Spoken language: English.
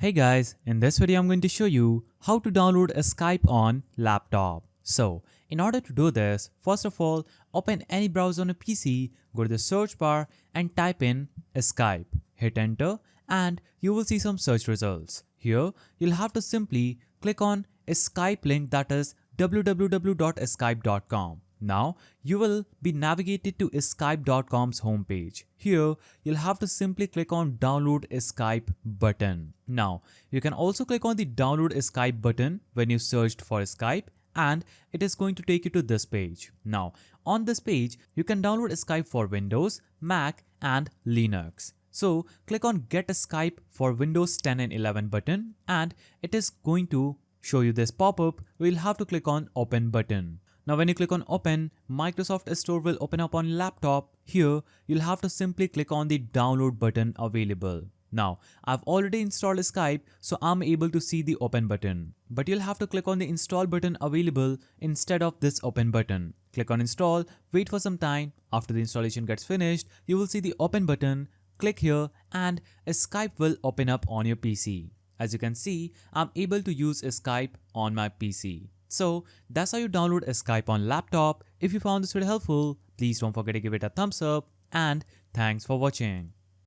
Hey guys, in this video I'm going to show you how to download a Skype on laptop. So, in order to do this, first of all, open any browser on a PC, go to the search bar and type in Skype. Hit enter and you will see some search results. Here, you'll have to simply click on a Skype link, that is www.skype.com. Now, you will be navigated to skype.com's homepage. Here, you'll have to simply click on download a Skype button. Now, you can also click on the download a Skype button when you searched for Skype and it is going to take you to this page. Now, on this page, you can download Skype for Windows, Mac and Linux. So, click on get a Skype for Windows 10 and 11 button and it is going to show you this pop-up. We'll have to click on open button. Now when you click on open, Microsoft Store will open up on laptop. Here, you'll have to simply click on the download button available. Now, I've already installed Skype, so I'm able to see the open button. But you'll have to click on the install button available instead of this open button. Click on install, wait for some time. After the installation gets finished, you will see the open button. Click here and a Skype will open up on your PC. As you can see, I'm able to use Skype on my PC. So that's how you download a Skype on laptop. If you found this video helpful, please don't forget to give it a thumbs up and thanks for watching.